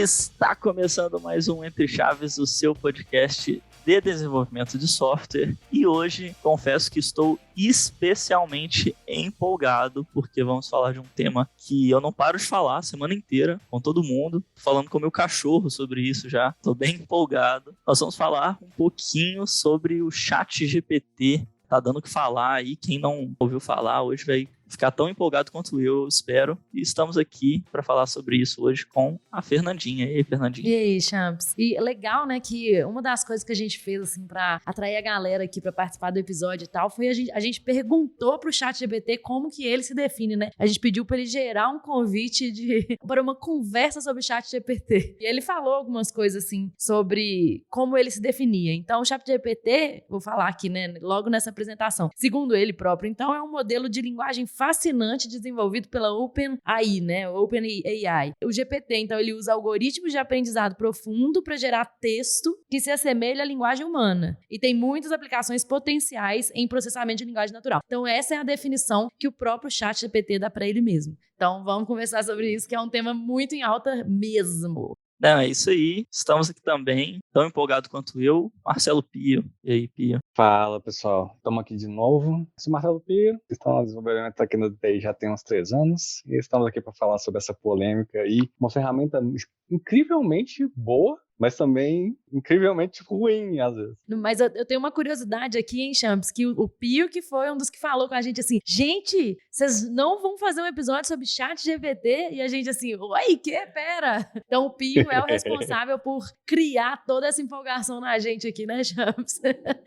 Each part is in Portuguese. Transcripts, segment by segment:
Está começando mais um Entre Chaves, o seu podcast de desenvolvimento de software. E hoje, confesso que estou especialmente empolgado, porque vamos falar de um tema que eu não paro de falar a semana inteira com todo mundo. Tô falando com o meu cachorro sobre isso já, estou bem empolgado. Nós vamos falar um pouquinho sobre o ChatGPT. Tá dando o que falar aí, quem não ouviu falar hoje vai ficar tão empolgado quanto eu espero. E estamos aqui para falar sobre isso hoje com a Fernandinha. E aí, Fernandinha? E aí, Champs? E legal, né, que uma das coisas que a gente fez, assim, pra atrair a galera aqui pra participar do episódio e tal, foi a gente perguntou pro ChatGPT como que ele se define, né? A gente pediu pra ele gerar um convite para uma conversa sobre o ChatGPT. E ele falou algumas coisas, assim, sobre como ele se definia. Então, o ChatGPT, vou falar aqui, né, logo nessa apresentação, segundo ele próprio, então, é um modelo de linguagem fascinante desenvolvido pela OpenAI, né? OpenAI. O GPT, então, ele usa algoritmos de aprendizado profundo para gerar texto que se assemelha à linguagem humana e tem muitas aplicações potenciais em processamento de linguagem natural. Então, essa é a definição que o próprio ChatGPT dá para ele mesmo. Então, vamos conversar sobre isso, que é um tema muito em alta mesmo. Não, é isso aí. Estamos aqui também, tão empolgado quanto eu, Marcelo Pio. E aí, Pio? Fala, pessoal. Estamos aqui de novo. Sou Marcelo Pio, estamos no desenvolvimento aqui no DTI já tem uns 3 anos e estamos aqui para falar sobre essa polêmica e uma ferramenta incrivelmente boa, mas também incrivelmente ruim, às vezes. Mas eu tenho uma curiosidade aqui, hein, Champs, que o Pio que foi um dos que falou com a gente assim, gente, vocês não vão fazer um episódio sobre ChatGPT? E a gente assim, oi, que? Pera! Então o Pio é o responsável por criar toda essa empolgação na gente aqui, né, Champs?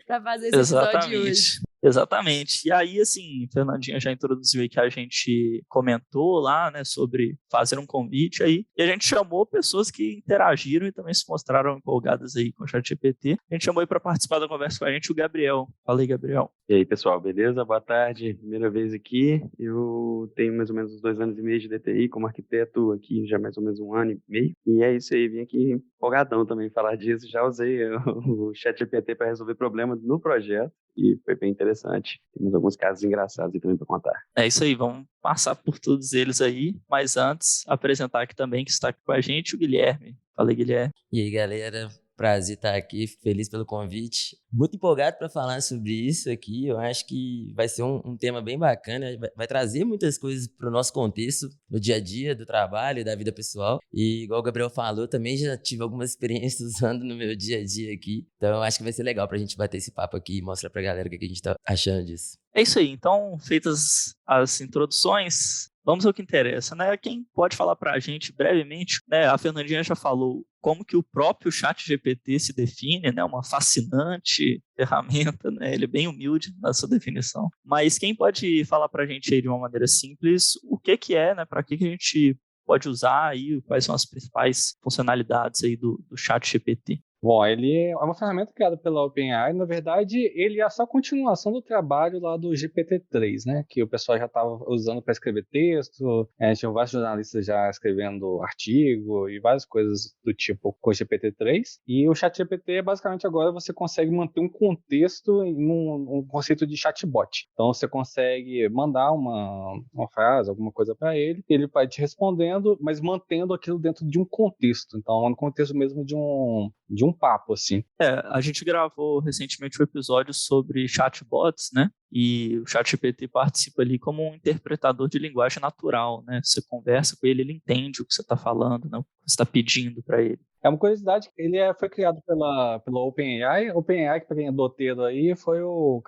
Pra fazer esse episódio de hoje. Exatamente. E aí, assim, Fernandinha já introduziu aí que a gente comentou lá, né, sobre fazer um convite aí, e a gente chamou pessoas que interagiram e também se mostraram empolgadas aí com o ChatGPT. A gente chamou aí para participar da conversa com a gente o Gabriel. Fala aí, Gabriel. E aí, pessoal, beleza? Boa tarde. Primeira vez aqui. Eu tenho mais ou menos uns 2 anos e meio de DTI como arquiteto aqui, já mais ou menos 1 ano e meio. E é isso aí, vim aqui empolgadão também falar disso. Já usei o ChatGPT para resolver problemas no projeto. E foi bem interessante. Temos alguns casos engraçados aí também para contar. É isso aí, vamos passar por todos eles aí. Mas antes, apresentar aqui também que está aqui com a gente o Guilherme. Fala aí, Guilherme. E aí, galera? Prazer estar aqui, feliz pelo convite. Muito empolgado para falar sobre isso aqui. Eu acho que vai ser um tema bem bacana. Vai trazer muitas coisas para o nosso contexto, no dia a dia, do trabalho, da vida pessoal. E igual o Gabriel falou, também já tive algumas experiências usando no meu dia a dia aqui. Então eu acho que vai ser legal para a gente bater esse papo aqui e mostrar para a galera o que a gente está achando disso. É isso aí, então, feitas as introduções, vamos ao que interessa, né? Quem pode falar para a gente brevemente, né? A Fernandinha já falou como que o próprio ChatGPT se define, né? Uma fascinante ferramenta, né? Ele é bem humilde na sua definição. Mas quem pode falar para a gente aí de uma maneira simples o que é, né? Para que a gente pode usar aí, quais são as principais funcionalidades aí do ChatGPT? Bom, ele é uma ferramenta criada pela OpenAI. Na verdade, ele é só a continuação do trabalho lá do GPT-3, né? Que o pessoal já estava usando para escrever texto. Tinha vários jornalistas já escrevendo artigo e várias coisas do tipo com o GPT-3. E o ChatGPT, basicamente, agora você consegue manter um contexto em um conceito de chatbot. Então, você consegue mandar uma frase, alguma coisa para ele vai te respondendo, mas mantendo aquilo dentro de um contexto. Então, no contexto mesmo de um papo, assim. A gente gravou recentemente um episódio sobre chatbots, né? E o ChatGPT participa ali como um interpretador de linguagem natural, né? Você conversa com ele, ele entende o que você está falando, né? O que você está pedindo para ele. É uma curiosidade, ele foi criado pela OpenAI. OpenAI, que para quem é doteiro aí, foi o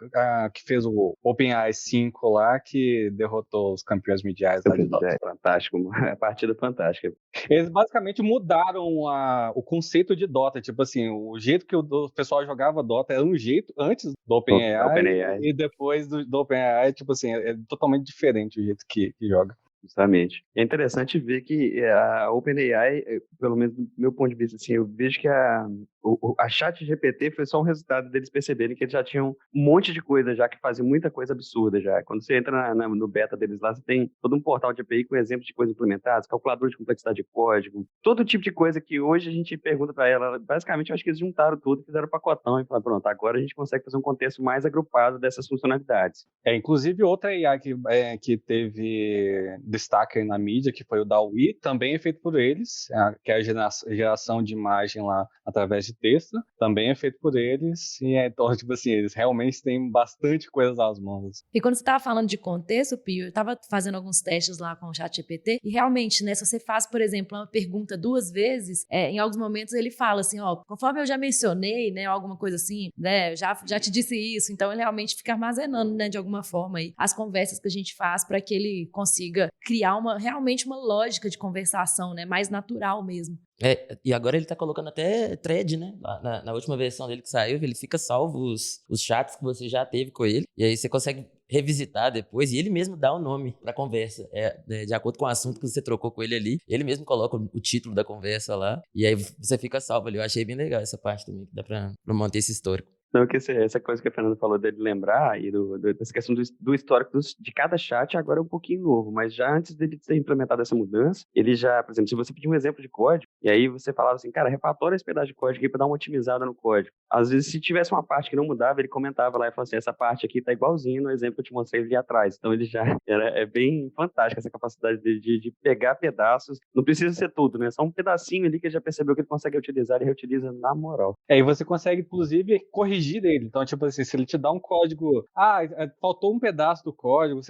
que fez o OpenAI 5 lá, que derrotou os campeões mundiais lá de Dota. Fantástico, a partida fantástica. Eles basicamente mudaram o conceito de Dota, tipo assim, o jeito que o pessoal jogava Dota era um jeito antes do OpenAI e depois do OpenAI, tipo assim, é totalmente diferente o jeito que joga. Justamente. É interessante ver que a OpenAI, pelo menos do meu ponto de vista, assim, eu vejo que a ChatGPT foi só um resultado deles perceberem que eles já tinham um monte de coisa já, que fazem muita coisa absurda já. Quando você entra no beta deles lá, você tem todo um portal de API com exemplos de coisas implementadas, calculador de complexidade de código, todo tipo de coisa que hoje a gente pergunta para ela. Basicamente, eu acho que eles juntaram tudo, fizeram um pacotão e falaram, pronto, agora a gente consegue fazer um contexto mais agrupado dessas funcionalidades. Inclusive outra AI que teve destaque aí na mídia, que foi o DALL-E, também é feito por eles, que é a geração de imagem lá através de texto, também é feito por eles, e então, tipo assim, eles realmente têm bastante coisa nas mãos. E quando você estava falando de contexto, Pio, eu estava fazendo alguns testes lá com o ChatGPT, e realmente, né, se você faz, por exemplo, uma pergunta 2 vezes, em alguns momentos ele fala assim, ó, conforme eu já mencionei, né, alguma coisa assim, né, já te disse isso, então ele realmente fica armazenando, né, de alguma forma aí, as conversas que a gente faz para que ele consiga criar realmente uma lógica de conversação, né, mais natural mesmo. E agora ele tá colocando até thread, né? Na última versão dele que saiu, ele fica salvo os chats que você já teve com ele. E aí você consegue revisitar depois. E ele mesmo dá o nome pra conversa. De acordo com o assunto que você trocou com ele ali. Ele mesmo coloca o título da conversa lá. E aí você fica salvo ali. Eu achei bem legal essa parte também, que dá pra manter esse histórico. Não, que essa coisa que a Fernanda falou dele lembrar, e dessa questão do histórico de cada chat, agora é um pouquinho novo, mas já antes dele ter implementado essa mudança, ele já, por exemplo, se você pedir um exemplo de código, e aí você falava assim, cara, refatora esse pedaço de código aí pra dar uma otimizada no código. Às vezes, se tivesse uma parte que não mudava, ele comentava lá e falava assim, essa parte aqui tá igualzinho no exemplo que eu te mostrei ali atrás. Então ele já é bem fantástica essa capacidade de pegar pedaços, não precisa ser tudo, né? Só um pedacinho ali que ele já percebeu que ele consegue utilizar e reutiliza na moral. E você consegue, inclusive, corrigir dele. Então, tipo assim, se ele te dá um código, faltou um pedaço do código,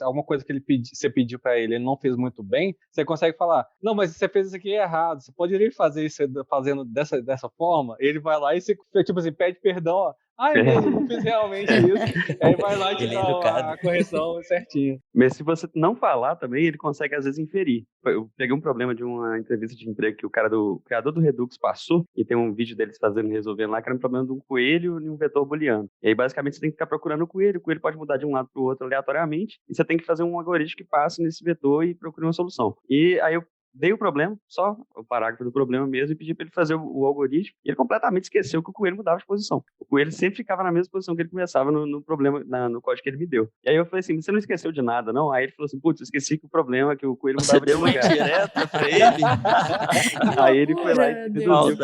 alguma coisa que você pediu para ele não fez muito bem, você consegue falar, não, mas você fez isso aqui errado, você poderia fazer isso fazendo dessa forma? Ele vai lá e você, tipo assim, pede perdão, ó. Eu não fiz realmente isso. Aí vai lá e te dá a correção certinha. Mas se você não falar também, ele consegue às vezes inferir. Eu peguei um problema de uma entrevista de emprego que o criador do Redux passou, e tem um vídeo deles resolvendo lá, que era um problema de um coelho e um vetor booleano. E aí basicamente você tem que ficar procurando o coelho pode mudar de um lado para o outro aleatoriamente, e você tem que fazer um algoritmo que passe nesse vetor e procure uma solução. E aí eu dei o problema, só o parágrafo do problema mesmo, e pedi para ele fazer o algoritmo, e ele completamente esqueceu que o coelho mudava de posição. O coelho sempre ficava na mesma posição que ele começava no problema, no código que ele me deu. E aí eu falei assim, você não esqueceu de nada, não? Aí ele falou assim, putz, eu esqueci que o problema é que o coelho mudava de lugar. Você deu uma indireta pra ele? Aí ele foi lá e deduziu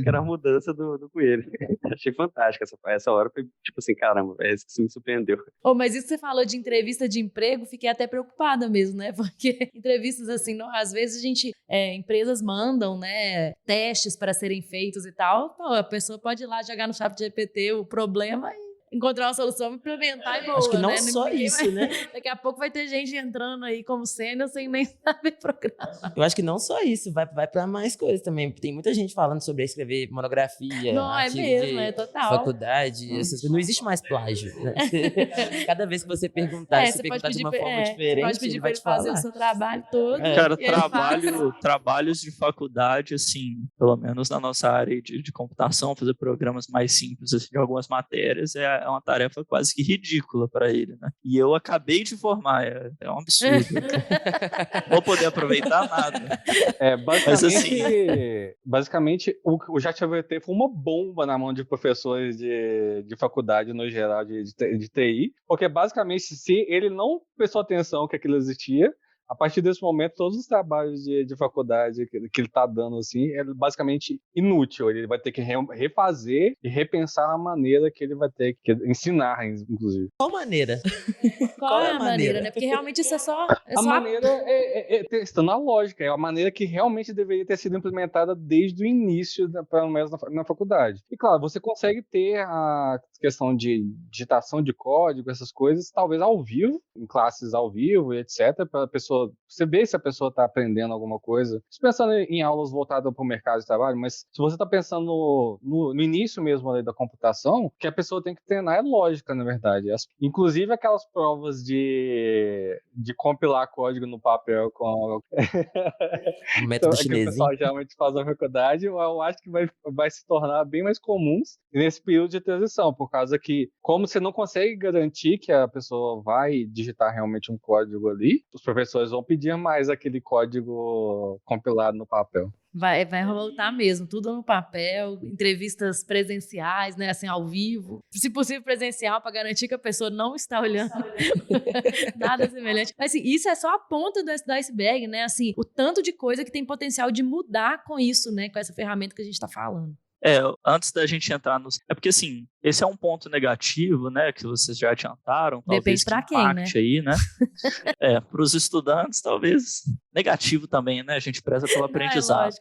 que era a mudança do coelho. Achei fantástica essa hora, foi tipo assim, caramba, isso me surpreendeu. Mas isso que você falou de entrevista de emprego, fiquei até preocupada mesmo, né? Porque entrevistas assim, às vezes empresas mandam, né, testes para serem feitos e tal, a pessoa pode ir lá jogar no ChatGPT o problema e encontrar uma solução, implementar e boa, acho que não né? só isso, né? Daqui a pouco vai ter gente entrando aí como sênior sem nem saber programar. Eu acho que não só isso, vai para mais coisas também. Tem muita gente falando sobre escrever monografia, não, artigo mesmo, total. faculdade, essas coisas. Não existe mais plágio, né? Cada vez que você perguntar, você perguntar de uma forma diferente, pode pedir ele para ele fazer o seu trabalho todo. Cara, trabalhos de faculdade, assim, pelo menos na nossa área de computação, fazer programas mais simples assim, de algumas matérias, é uma tarefa quase que ridícula para ele, né? E eu acabei de formar, é um absurdo. Vou poder aproveitar nada. Basicamente, o ChatGPT foi uma bomba na mão de professores de faculdade, no geral, de TI, porque basicamente, se ele não prestou atenção que aquilo existia, a partir desse momento, todos os trabalhos de faculdade que ele está dando, assim, é basicamente inútil. Ele vai ter que refazer e repensar a maneira que ele vai ter que ensinar, inclusive. Qual maneira? Qual é a maneira, né? Porque realmente isso é só... A maneira é testando a lógica. É a maneira que realmente deveria ter sido implementada desde o início, pelo menos na faculdade. E, claro, você consegue ter a questão de digitação de código, essas coisas, talvez ao vivo, em classes ao vivo, etc., para a pessoa você vê se a pessoa está aprendendo alguma coisa. Pensando em aulas voltadas para o mercado de trabalho, mas se você está pensando no início mesmo ali da computação, que a pessoa tem que treinar é lógica, na verdade. Inclusive aquelas provas de compilar código no papel com o método chinesinho. Que o pessoal geralmente faz na faculdade, eu acho que vai se tornar bem mais comuns nesse período de transição, por causa que, como você não consegue garantir que a pessoa vai digitar realmente um código ali, os professores vão pedir mais aquele código compilado no papel. Vai voltar mesmo, tudo no papel, entrevistas presenciais, né, assim, ao vivo. Se possível, presencial, para garantir que a pessoa não está olhando nada semelhante. Mas, assim, isso é só a ponta do iceberg, né, assim, o tanto de coisa que tem potencial de mudar com isso, né, com essa ferramenta que a gente está falando. Antes da gente entrar nos... É porque, assim, esse é um ponto negativo, né, que vocês já adiantaram. Depende pra quem, né? Aí, né? Para os estudantes, talvez negativo também, né? A gente preza pelo aprendizado.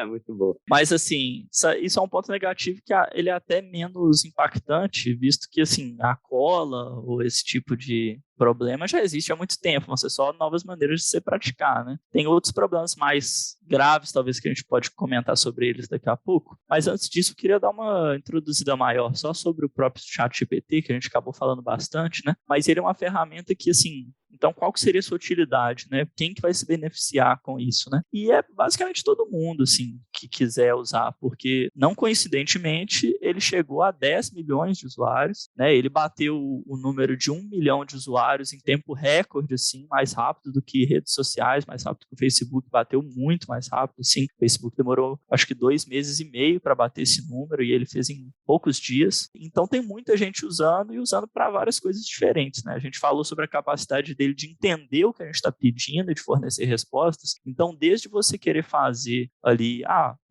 Muito bom. Mas, assim, isso é um ponto negativo que ele é até menos impactante, visto que, assim, a cola ou esse tipo de problema já existe há muito tempo, vão ser só novas maneiras de se praticar, né? Tem outros problemas mais graves, talvez, que a gente pode comentar sobre eles daqui a pouco, mas antes disso eu queria dar uma introduzida maior só sobre o próprio ChatGPT, que a gente acabou falando bastante, né? Mas ele é uma ferramenta que, assim, então qual que seria a sua utilidade, né? Quem que vai se beneficiar com isso, né? E é basicamente todo mundo, assim, que quiser usar, porque, não coincidentemente, ele chegou a 10 milhões de usuários, né? Ele bateu o número de 1 milhão de usuários em tempo recorde, assim, mais rápido do que redes sociais, mais rápido que o Facebook, bateu muito mais rápido, assim. O Facebook demorou, acho que 2 meses e meio para bater esse número e ele fez em poucos dias. Então tem muita gente usando e usando para várias coisas diferentes, né? A gente falou sobre a capacidade dele de entender o que a gente está pedindo e de fornecer respostas. Então, desde você querer fazer ali,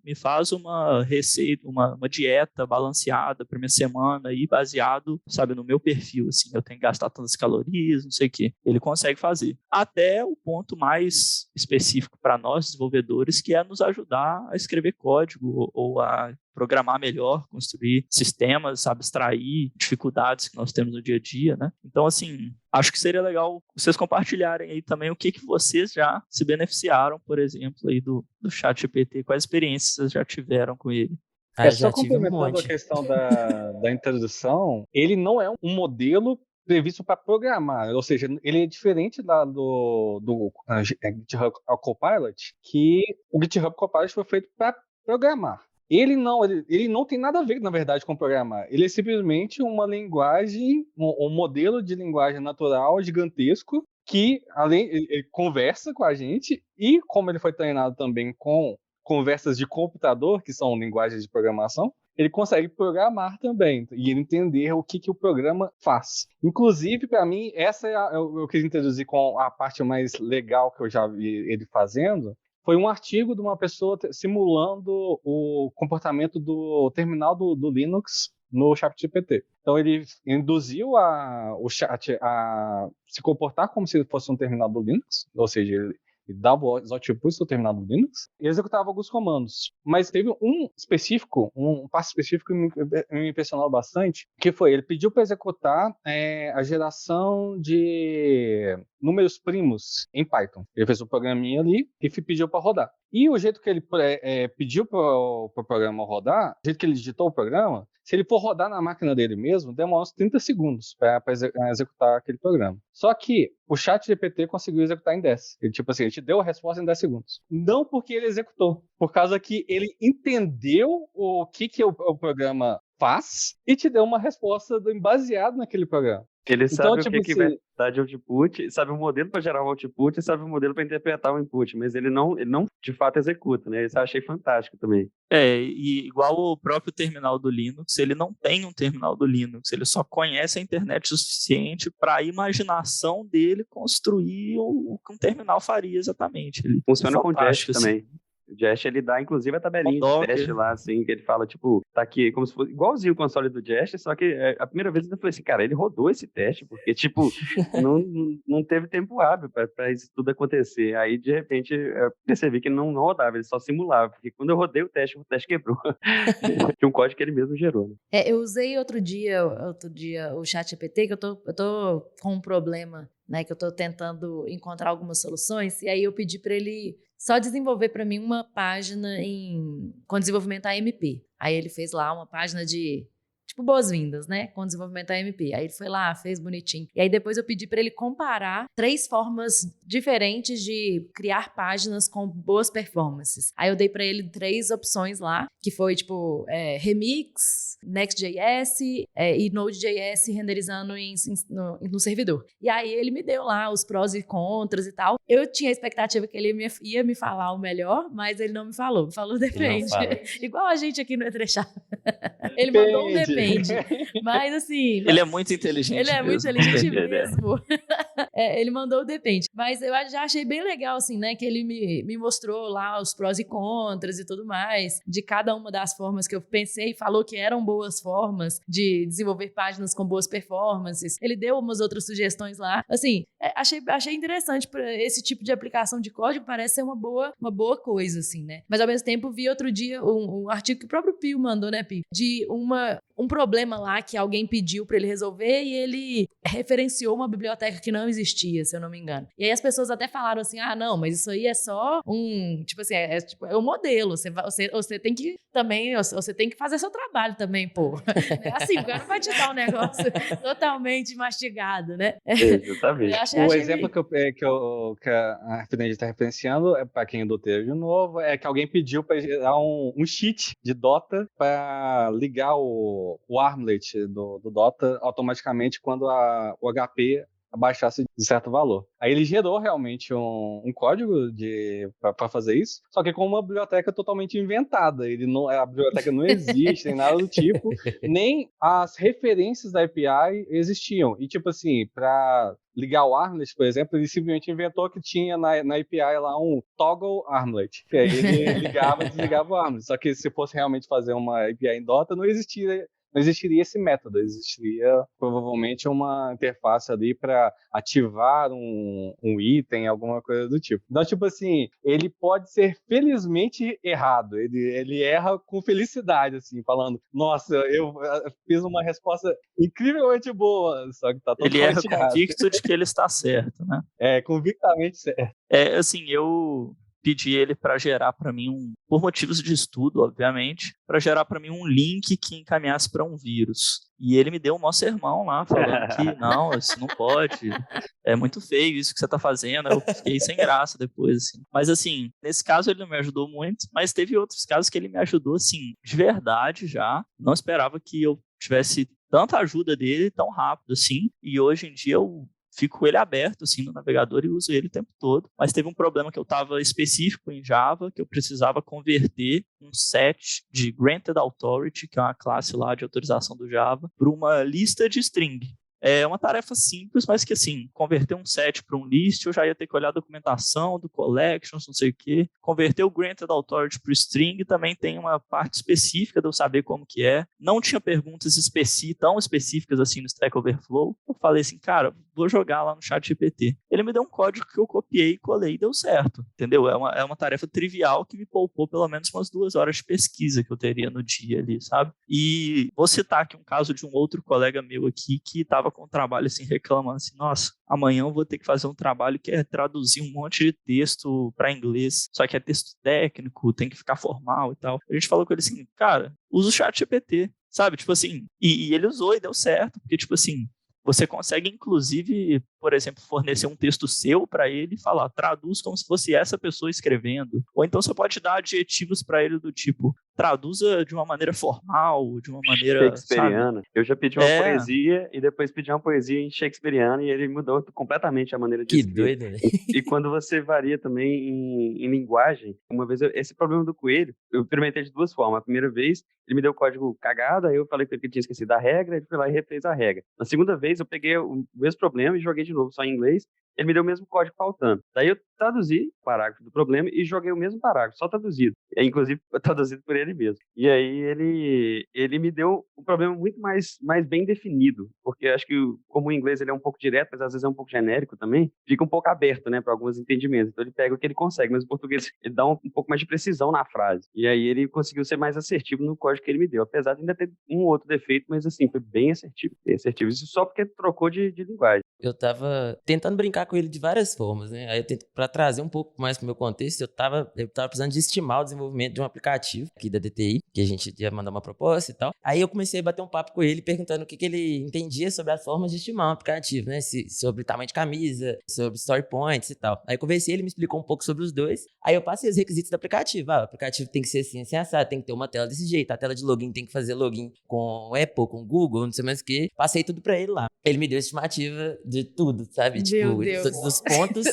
me faz uma receita, uma dieta balanceada para minha semana e baseado, sabe, no meu perfil, assim, eu tenho que gastar tantas calorias, não sei o quê. Ele consegue fazer. Até o ponto mais específico para nós, desenvolvedores, que é nos ajudar a escrever código ou a programar melhor, construir sistemas, abstrair dificuldades que nós temos no dia a dia, né? Então, assim, acho que seria legal vocês compartilharem aí também o que vocês já se beneficiaram, por exemplo, aí do ChatGPT, quais experiências vocês já tiveram com ele. Só complementando a questão da introdução, ele não é um modelo previsto para programar, ou seja, ele é diferente do GitHub Copilot, que o GitHub Copilot foi feito para programar. Ele não tem nada a ver, na verdade, com programar. Ele é simplesmente uma linguagem, um modelo de linguagem natural gigantesco que, ele conversa com a gente e, como ele foi treinado também com conversas de computador, que são linguagens de programação, ele consegue programar também e entender o que o programa faz. Inclusive, para mim, essa eu quis introduzir com a parte mais legal que eu já vi ele fazendo. Foi um artigo de uma pessoa simulando o comportamento do terminal do Linux no ChatGPT. Então, ele induziu o chat a se comportar como se fosse um terminal do Linux, ou seja, ele dava os outputs do terminal do Linux e executava alguns comandos. Mas teve um passo específico que me impressionou bastante, que foi, ele pediu para executar a geração de números primos em Python. Ele fez um programinha ali e pediu para rodar. E o jeito que ele pediu para o programa rodar, o jeito que ele digitou o programa, se ele for rodar na máquina dele mesmo, demora uns 30 segundos para executar aquele programa. Só que o ChatGPT conseguiu executar em 10. Ele te deu a resposta em 10 segundos. Não porque ele executou, por causa que ele entendeu o que o programa faz e te deu uma resposta baseada naquele programa. Ele sabe o que vai dar de output, sabe o modelo para gerar um output e sabe o modelo para interpretar o input, mas ele não de fato executa, né? Isso eu achei fantástico também. E igual o próprio terminal do Linux, ele não tem um terminal do Linux, ele só conhece a internet o suficiente para a imaginação dele construir o que um terminal faria exatamente. Ele funciona com Jest também. O Jest, ele dá, inclusive, a tabelinha de teste lá, assim, que ele fala, tipo, tá aqui, como se fosse igualzinho o console do Jest, só que a primeira vez eu falei assim, cara, ele rodou esse teste, porque, tipo, não teve tempo hábil pra isso tudo acontecer. Aí, de repente, eu percebi que ele não rodava, ele só simulava, porque quando eu rodei o teste quebrou. Tinha um código que ele mesmo gerou, né? Eu usei outro dia o ChatGPT, que eu tô com um problema, né, que eu tô tentando encontrar algumas soluções, e aí eu pedi para ele só desenvolver para mim uma página com desenvolvimento AMP. Aí ele fez lá uma página de, tipo, boas-vindas, né, com desenvolvimento AMP. Aí ele foi lá, fez bonitinho. E aí depois eu pedi para ele comparar 3 formas diferentes de criar páginas com boas performances. Aí eu dei para ele 3 opções lá, que foi, tipo, Remix, Next.js e Node.js renderizando no servidor. E aí ele me deu lá os prós e contras e tal. Eu tinha a expectativa que ele ia me falar o melhor, mas ele não me falou. Me falou depende. Igual a gente aqui no Etrechar. Ele mandou um depende. Mas assim... Ele é muito inteligente. Ele é muito inteligente mesmo. Ele mandou o depende. Mas eu já achei bem legal, assim, né? Que ele me mostrou lá os prós e contras e tudo mais, de cada uma das formas que eu pensei, falou que eram boas formas de desenvolver páginas com boas performances. Ele deu umas outras sugestões lá. Assim, achei interessante para esse tipo de aplicação de código, parece ser uma boa coisa, assim, né? Mas ao mesmo tempo, vi outro dia um artigo que o próprio Pio mandou, né, Pio? De um problema lá que alguém pediu para ele resolver e ele referenciou uma biblioteca que não existia, se eu não me engano. E aí as pessoas até falaram assim, não, mas isso aí é só tipo assim, é um modelo, você tem que também, você tem que fazer seu trabalho também, pô. É assim, o cara não vai te dar um negócio totalmente mastigado, né? Exatamente. O exemplo que a Fernanda está referenciando, para quem adotou de novo, é que alguém pediu para gerar um cheat de Dota para ligar o armlet do Dota automaticamente quando o HP abaixasse de certo valor. Aí ele gerou realmente um código para fazer isso, só que com uma biblioteca totalmente inventada. A biblioteca não existe, nem nada do tipo, nem as referências da API existiam. E tipo assim, para ligar o armlet, por exemplo, ele simplesmente inventou que tinha na API lá um toggle armlet. E aí ele ligava e desligava o armlet. Só que se fosse realmente fazer uma API em Dota, não existiria esse método, existiria provavelmente uma interface ali para ativar um item, alguma coisa do tipo. Então, tipo assim, ele pode ser felizmente errado, ele erra com felicidade, assim, falando, nossa, eu fiz uma resposta incrivelmente boa, só que tá totalmente errado. Ele erra convicto de que ele está certo, né? Convictamente certo. Assim, eu pedi ele para gerar para mim por motivos de estudo, obviamente, para gerar para mim um link que encaminhasse para um vírus. E ele me deu um maior sermão lá, falando que não, isso não pode, é muito feio isso que você tá fazendo. Eu fiquei sem graça depois, assim. Mas assim, nesse caso ele não me ajudou muito, mas teve outros casos que ele me ajudou, assim, de verdade já. Não esperava que eu tivesse tanta ajuda dele tão rápido, assim, e hoje em dia eu fico com ele aberto assim no navegador e uso ele o tempo todo. Mas teve um problema que eu estava específico em Java, que eu precisava converter um set de Granted Authority, que é uma classe lá de autorização do Java, para uma lista de string. É uma tarefa simples, mas que assim, converter um set para um list, eu já ia ter que olhar a documentação do collections, não sei o quê. Converter o Granted Authority para o string também tem uma parte específica de eu saber como que é. Não tinha perguntas tão específicas assim no Stack Overflow. Eu falei assim, cara, vou jogar lá no ChatGPT. Ele me deu um código que eu copiei e colei e deu certo, entendeu? É uma tarefa trivial que me poupou pelo menos umas 2 horas de pesquisa que eu teria no dia ali, sabe? E vou citar aqui um caso de um outro colega meu aqui que estava com um trabalho assim, reclamando assim, nossa, amanhã eu vou ter que fazer um trabalho que é traduzir um monte de texto para inglês, só que é texto técnico, tem que ficar formal e tal. A gente falou com ele assim, cara, usa o ChatGPT, sabe? Tipo assim, e ele usou e deu certo, porque tipo assim, você consegue, inclusive, por exemplo, fornecer um texto seu para ele e falar, traduz como se fosse essa pessoa escrevendo. Ou então você pode dar adjetivos para ele do tipo, traduza de uma maneira formal, de uma maneira, shakespeariana. Sabe? Eu já pedi uma poesia e depois pedi uma poesia em shakespeariana e ele mudou completamente a maneira de escrever. Que doido, né? E quando você varia também em linguagem, uma vez esse problema do coelho, eu experimentei de 2 formas. A primeira vez, ele me deu o código cagado, aí eu falei que ele tinha esquecido a regra, ele foi lá e refez a regra. Na segunda vez, eu peguei o mesmo problema e joguei de novo, só em inglês. Ele me deu o mesmo código faltando. Daí eu traduzi o parágrafo do problema e joguei o mesmo parágrafo, só traduzido. Inclusive, traduzido por ele mesmo. E aí ele me deu um problema muito mais bem definido, porque acho que como o inglês ele é um pouco direto, mas às vezes é um pouco genérico também, fica um pouco aberto, né, para alguns entendimentos. Então ele pega o que ele consegue, mas o português ele dá um pouco mais de precisão na frase. E aí ele conseguiu ser mais assertivo no código que ele me deu, apesar de ainda ter um outro defeito, mas assim, foi bem assertivo. Isso só porque trocou de linguagem. Eu tava tentando brincar com ele de várias formas, né? Aí pra trazer um pouco mais pro meu contexto, eu tava precisando de estimar o desenvolvimento de um aplicativo aqui da DTI, que a gente ia mandar uma proposta e tal. Aí eu comecei a bater um papo com ele, perguntando o que ele entendia sobre as formas de estimar um aplicativo, né? Sobre tamanho de camisa, sobre story points e tal. Aí eu conversei, ele me explicou um pouco sobre os dois. Aí eu passei os requisitos do aplicativo. O aplicativo tem que ser assim, assado, tem que ter uma tela desse jeito. A tela de login tem que fazer login com Apple, com Google, não sei mais o que. Passei tudo pra ele lá. Ele me deu a estimativa de tudo, sabe? Meu Deus. Incrível. dos pontos,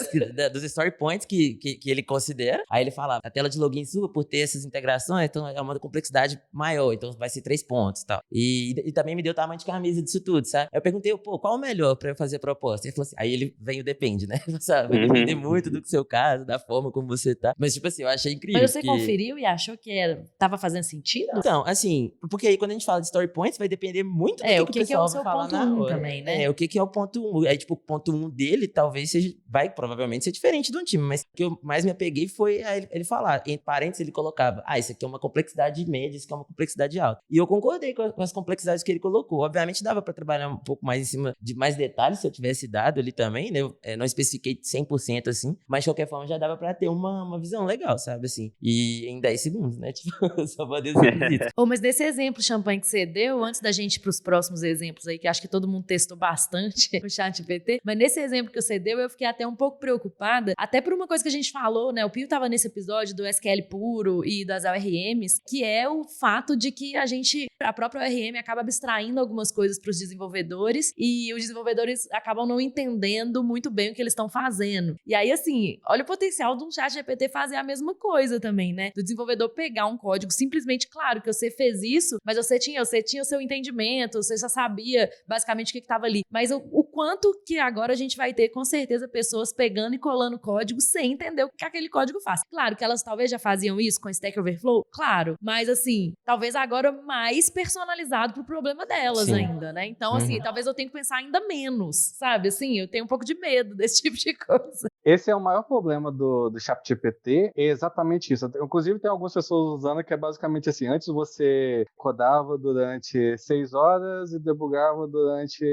dos story points que ele considera. Aí ele fala, a tela de login sua, por ter essas integrações, então é uma complexidade maior, então vai ser 3 pontos e tal. E também me deu o tamanho de camisa disso tudo, sabe? Aí eu perguntei, pô, qual o melhor pra eu fazer a proposta? Ele falou assim, aí ele vem o depende, né? Sabe? Vai depender muito do seu caso, da forma como você tá. Mas, tipo assim, eu achei incrível. Mas você conferiu e achou que tava fazendo sentido? Então, assim, porque aí quando a gente fala de story points, vai depender muito do que o pessoal é o seu vai falar ponto na 1 hora. também, né? O que é o ponto 1. Aí, tipo, o ponto 1 dele talvez vai provavelmente ser diferente de um time, mas o que eu mais me apeguei foi a ele falar, entre parênteses ele colocava, isso aqui é uma complexidade média, isso aqui é uma complexidade alta. E eu concordei com as complexidades que ele colocou. Obviamente dava pra trabalhar um pouco mais em cima de mais detalhes, se eu tivesse dado ali também, né? Eu não especifiquei 100% assim, mas de qualquer forma já dava pra ter uma visão legal, sabe, assim. E em 10 segundos, né? Tipo, só pode ser requisito. Mas nesse exemplo, Champagne, que você deu, antes da gente ir pros próximos exemplos aí, que acho que todo mundo testou bastante o ChatGPT, mas nesse exemplo que você deu, eu fiquei até um pouco preocupada, até por uma coisa que a gente falou, né? O Pio tava nesse episódio do SQL puro e das ORMs, que é o fato de que a própria ORM acaba abstraindo algumas coisas pros desenvolvedores e os desenvolvedores acabam não entendendo muito bem o que eles estão fazendo. E aí, assim, olha o potencial de um ChatGPT fazer a mesma coisa também, né? Do desenvolvedor pegar um código simplesmente, claro que você fez isso, mas você tinha o seu entendimento, você já sabia basicamente o que estava ali. Mas o quanto que agora a gente vai ter, com certeza, pessoas pegando e colando código sem entender o que aquele código faz. Claro que elas talvez já faziam isso com Stack Overflow, claro, mas assim, talvez agora mais personalizado pro problema delas ainda, né? Então, assim, talvez eu tenha que pensar ainda menos, sabe? Assim, eu tenho um pouco de medo desse tipo de coisa. Esse é o maior problema do ChatGPT, é exatamente isso. Inclusive, tem algumas pessoas usando que é basicamente assim, antes você codava durante 6 horas e debugava durante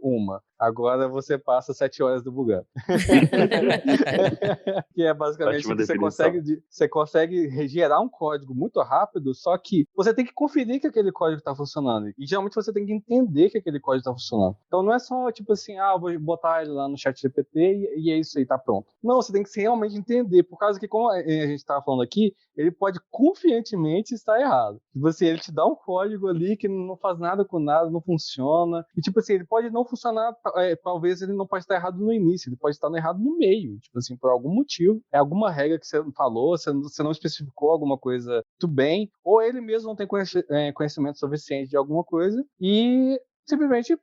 1. Agora você passa 7 horas debugando. Que é basicamente que você consegue gerar um código muito rápido, só que você tem que conferir que aquele código está funcionando. E geralmente você tem que entender que aquele código está funcionando. Então não é só tipo assim, vou botar ele lá no ChatGPT e é isso aí, tá pronto. Não, você tem que realmente entender, por causa que, como a gente estava falando aqui, ele pode confiantemente estar errado. Tipo assim, ele te dá um código ali que não faz nada com nada, não funciona. E tipo assim, ele pode não funcionar, talvez ele não pode estar errado no início, ele pode estar errado no meio. Tipo assim, por algum motivo, é alguma regra que você falou, você não especificou alguma coisa muito bem, ou ele mesmo não tem conhecimento suficiente de alguma coisa e simplesmente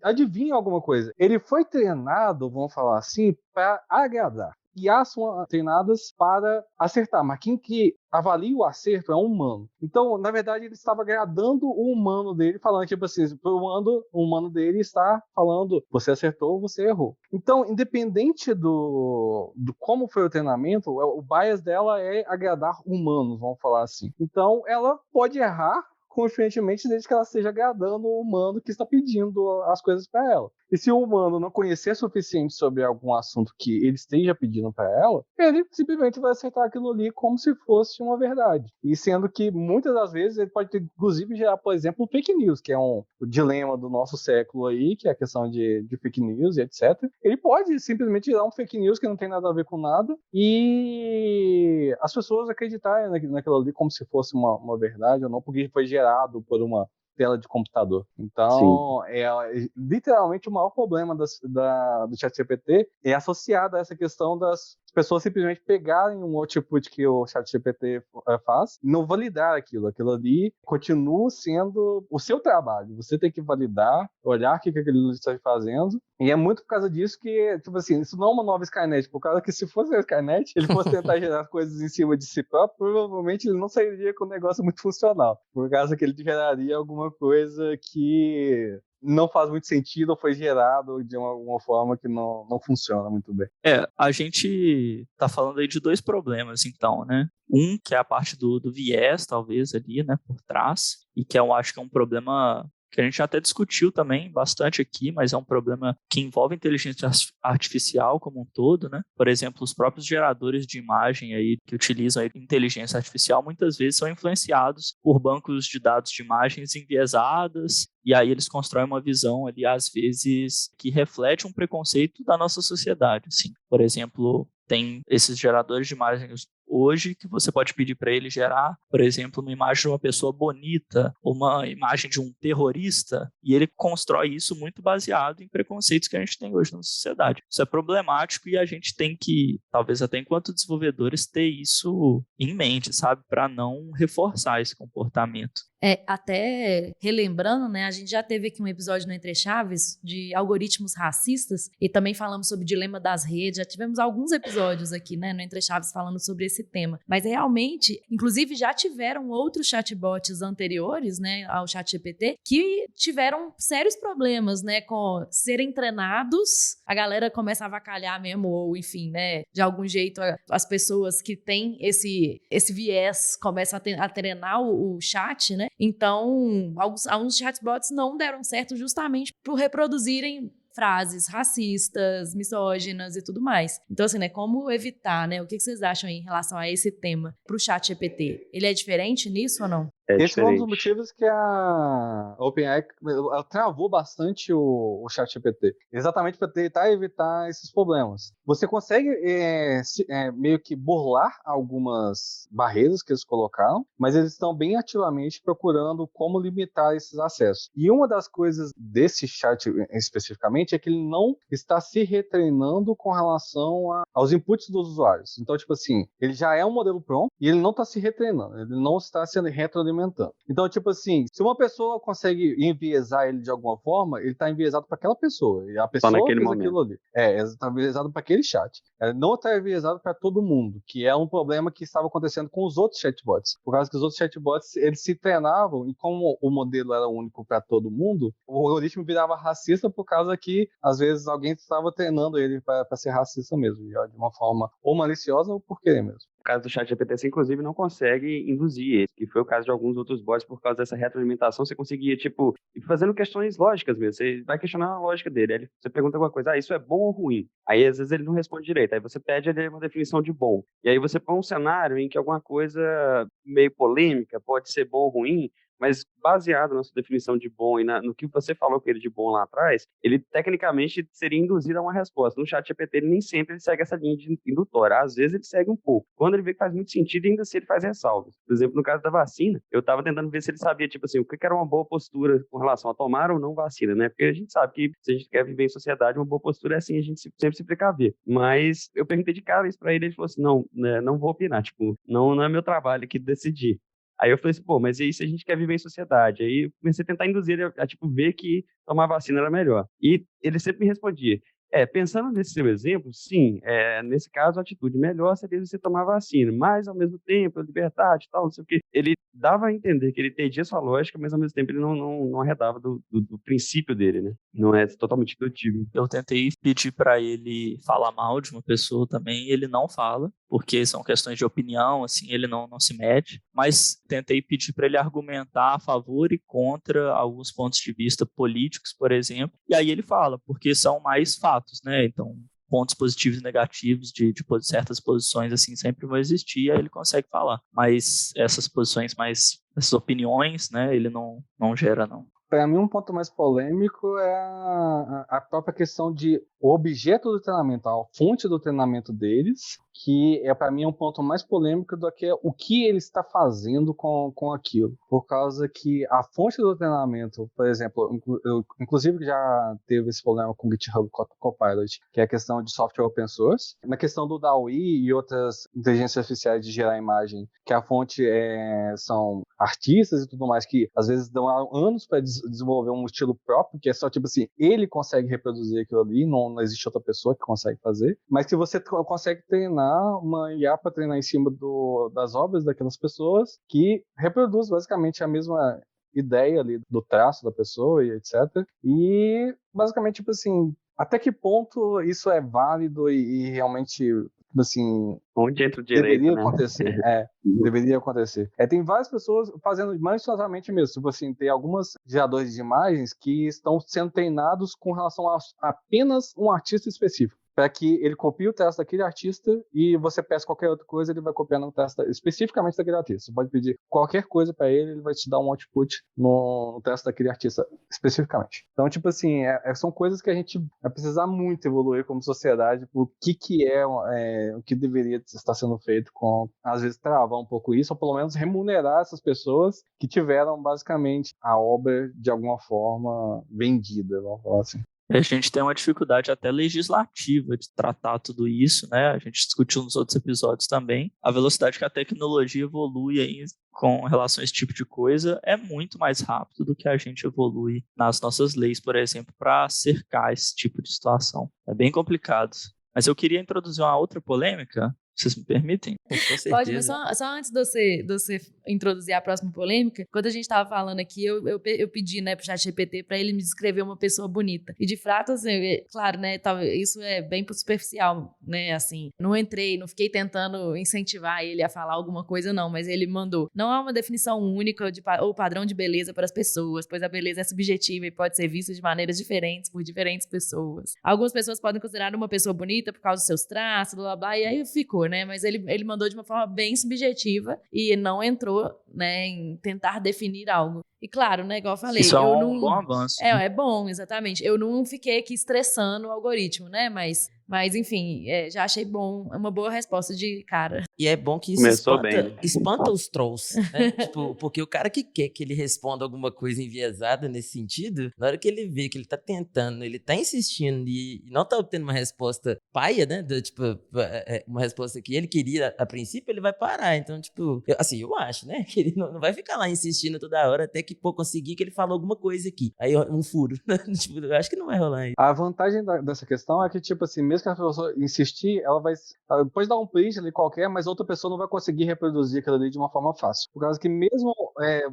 adivinha alguma coisa. Ele foi treinado, vamos falar assim, para agradar. E as são treinadas para acertar, mas quem que avalia o acerto é um humano. Então, na verdade, ele estava agradando o humano dele, falando tipo assim, o humano dele está falando, você acertou ou você errou. Então, independente do como foi o treinamento, o bias dela é agradar humanos, vamos falar assim. Então, ela pode errar confiantemente desde que ela esteja agradando o humano que está pedindo as coisas para ela. E se o humano não conhecer o suficiente sobre algum assunto que ele esteja pedindo para ela, ele simplesmente vai aceitar aquilo ali como se fosse uma verdade. E sendo que muitas das vezes ele pode inclusive gerar, por exemplo, fake news, que é o dilema do nosso século aí, que é a questão de fake news e etc. Ele pode simplesmente gerar um fake news que não tem nada a ver com nada e as pessoas acreditarem naquilo ali como se fosse uma verdade ou não, porque foi gerado por uma tela de computador. Então, literalmente o maior problema do ChatGPT é associado a essa questão das pessoas simplesmente pegarem um output que o ChatGPT faz e não validar aquilo. Aquilo ali continua sendo o seu trabalho. Você tem que validar, olhar o que aquilo está fazendo. E é muito por causa disso que, tipo assim, isso não é uma nova Skynet. Por causa que se fosse a Skynet, ele fosse tentar gerar coisas em cima de si próprio, provavelmente ele não sairia com um negócio muito funcional. Por causa que ele geraria alguma coisa que não faz muito sentido ou foi gerado de alguma forma que não funciona muito bem. A gente tá falando aí de 2 problemas, então, né? Um, que é a parte do viés, talvez, ali, né, por trás, e que eu acho que é um problema que a gente até discutiu também bastante aqui, mas é um problema que envolve inteligência artificial como um todo, né? Por exemplo, os próprios geradores de imagem aí que utilizam a inteligência artificial muitas vezes são influenciados por bancos de dados de imagens enviesadas, e aí eles constroem uma visão ali, às vezes, que reflete um preconceito da nossa sociedade, assim. Por exemplo, tem esses geradores de imagens hoje que você pode pedir para ele gerar, por exemplo, uma imagem de uma pessoa bonita, ou uma imagem de um terrorista, e ele constrói isso muito baseado em preconceitos que a gente tem hoje na sociedade. Isso é problemático e a gente tem que, talvez até enquanto desenvolvedores, ter isso em mente, sabe? Para não reforçar esse comportamento. Até relembrando, né, a gente já teve aqui um episódio no Entre Chaves de algoritmos racistas e também falamos sobre o dilema das redes, já tivemos alguns episódios aqui, né, no Entre Chaves falando sobre esse tema, mas realmente, inclusive já tiveram outros chatbots anteriores, né, ao ChatGPT, que tiveram sérios problemas, né, com serem treinados, a galera começa a avacalhar mesmo, ou enfim, né, de algum jeito as pessoas que têm esse viés começam a treinar o chat, né. Então, alguns chatbots não deram certo justamente por reproduzirem frases racistas, misóginas e tudo mais. Então, assim, né, como evitar, né? O que vocês acham aí em relação a esse tema pro ChatGPT? Ele é diferente nisso ou não? Esse é um dos motivos que a OpenAI travou bastante o ChatGPT, exatamente para tentar evitar esses problemas. Você consegue meio que burlar algumas barreiras que eles colocaram, mas eles estão bem ativamente procurando como limitar esses acessos. E uma das coisas desse chat especificamente é que ele não está se retreinando com relação aos inputs dos usuários. Então, tipo assim, ele já é um modelo pronto e ele não está se retreinando, ele não está sendo retroalimentando. Então, tipo assim, se uma pessoa consegue enviesar ele de alguma forma, ele está enviesado para aquela pessoa. E a pessoa fez aquilo ali. Está enviesado para aquele chat. Ele não está enviesado para todo mundo, que é um problema que estava acontecendo com os outros chatbots. Por causa que os outros chatbots, eles se treinavam, e como o modelo era único para todo mundo, o algoritmo virava racista por causa que, às vezes, alguém estava treinando ele para ser racista mesmo, de uma forma ou maliciosa ou por querer mesmo. O caso do ChatGPT, você, inclusive, não consegue induzir esse, que foi o caso de alguns outros bots, por causa dessa retroalimentação, você conseguia, tipo, ir fazendo questões lógicas mesmo, você vai questionar a lógica dele, aí você pergunta alguma coisa, isso é bom ou ruim? Aí, às vezes, ele não responde direito, aí você pede ele uma definição de bom, e aí você põe um cenário em que alguma coisa meio polêmica pode ser bom ou ruim, mas baseado na sua definição de bom e no que você falou com ele de bom lá atrás, ele tecnicamente seria induzido a uma resposta. No ChatGPT, ele nem sempre ele segue essa linha indutória. Às vezes ele segue um pouco. Quando ele vê que faz muito sentido, ainda assim ele faz ressalvas. Por exemplo, no caso da vacina, eu estava tentando ver se ele sabia, tipo assim, o que era uma boa postura com relação a tomar ou não vacina, né? Porque a gente sabe que se a gente quer viver em sociedade, uma boa postura é assim, a gente sempre se precaver. Mas eu perguntei de cara isso pra ele, ele falou assim, não, né, não vou opinar, tipo, não é meu trabalho aqui decidir. Aí eu falei assim, pô, mas e aí se a gente quer viver em sociedade? Aí eu comecei a tentar induzir ele a tipo, ver que tomar vacina era melhor. E ele sempre me respondia, pensando nesse seu exemplo, sim, nesse caso a atitude melhor seria você tomar vacina, mas ao mesmo tempo, a liberdade e tal, não sei o quê. Ele dava a entender que ele entendia sua lógica, mas ao mesmo tempo ele não arredava do princípio dele, né? Não é totalmente intuitivo. Eu tentei pedir para ele falar mal de uma pessoa também, ele não fala, porque são questões de opinião, assim, ele não se mete, mas tentei pedir para ele argumentar a favor e contra alguns pontos de vista políticos, por exemplo, e aí ele fala, porque são mais fatos, né? Então, pontos positivos e negativos de certas posições, assim, sempre vão existir, aí ele consegue falar. Mas essas posições mais, essas opiniões, né, ele não gera, não. Para mim, um ponto mais polêmico é a própria questão de o objeto do treinamento, a fonte do treinamento deles, que para mim é um ponto mais polêmico do que o que ele está fazendo com aquilo. Por causa que a fonte do treinamento, por exemplo, eu inclusive já teve esse problema com o GitHub Copilot, que é a questão de software open source. Na questão do DALL-E e outras inteligências artificiais de gerar imagem, que a fonte são artistas e tudo mais, que às vezes dão anos para desenvolver um estilo próprio, que é só tipo assim, ele consegue reproduzir aquilo ali, não existe outra pessoa que consegue fazer, mas que você consegue treinar uma IA para treinar em cima das obras daquelas pessoas que reproduz basicamente a mesma ideia ali do traço da pessoa e etc. E basicamente, tipo assim, até que ponto isso é válido e realmente, tipo assim, onde entra o direito, deveria né? acontecer. Deveria acontecer. Tem várias pessoas fazendo maliciosamente mesmo. Tipo assim, tem alguns geradores de imagens que estão sendo treinados com relação a apenas um artista específico. para que ele copie o texto daquele artista e você peça qualquer outra coisa, ele vai copiar no texto especificamente daquele artista. Você pode pedir qualquer coisa para ele vai te dar um output no texto daquele artista especificamente. Então, tipo assim, são coisas que a gente vai precisar muito evoluir como sociedade, o que é o que deveria estar sendo feito com, às vezes, travar um pouco isso, ou pelo menos remunerar essas pessoas que tiveram, basicamente, a obra, de alguma forma, vendida, vamos falar assim. A gente tem uma dificuldade até legislativa de tratar tudo isso, né? A gente discutiu nos outros episódios também. A velocidade que a tecnologia evolui aí com relação a esse tipo de coisa é muito mais rápido do que a gente evolui nas nossas leis, por exemplo, para cercar esse tipo de situação. É bem complicado. Mas eu queria introduzir uma outra polêmica. Vocês me permitem? Com certeza. Pode, mas só antes de você introduzir a próxima polêmica, quando a gente estava falando aqui, eu pedi, né, pro ChatGPT para ele me descrever uma pessoa bonita. E de fato, assim, claro, né, isso é bem superficial, né, assim, não fiquei tentando incentivar ele a falar alguma coisa, não, mas ele mandou. Não há uma definição única ou padrão de beleza para as pessoas, pois a beleza é subjetiva e pode ser vista de maneiras diferentes por diferentes pessoas. Algumas pessoas podem considerar uma pessoa bonita por causa dos seus traços, blá, blá, blá, e aí ficou, né? Mas ele mandou de uma forma bem subjetiva e não entrou, né, em tentar definir algo. E claro, né, igual eu falei... Isso é um bom avanço. É bom, exatamente. Eu não fiquei aqui estressando o algoritmo, né? Mas enfim, já achei bom, uma boa resposta de cara. E é bom que isso espanta os trolls, né? Tipo, porque o cara que quer que ele responda alguma coisa enviesada nesse sentido, na hora que ele vê que ele tá tentando, ele tá insistindo e não tá obtendo uma resposta paia, né? Tipo, uma resposta que ele queria a princípio, ele vai parar. Então, tipo, eu acho, né? Que ele não vai ficar lá insistindo toda hora até que conseguir que ele falou alguma coisa aqui. Aí um furo. Tipo, eu acho que não vai rolar aí. A vantagem dessa questão é que, tipo assim, mesmo que a pessoa insistir, ela pode dar um print ali qualquer, mas outra pessoa não vai conseguir reproduzir aquilo ali de uma forma fácil. Por causa que mesmo